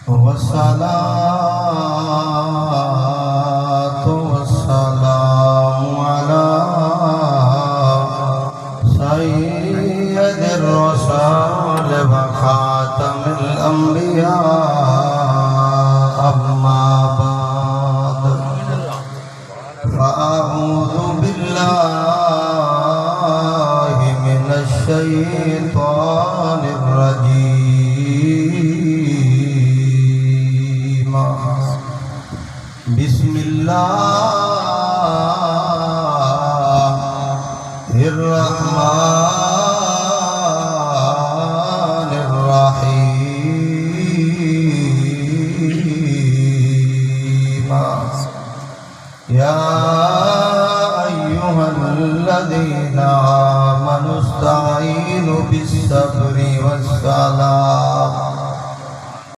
والصلاة والسلام على سيد الرسول وخاتم الأنبياء أما بعد فأعوذ بالله من الشيطان الرجيم بسم الله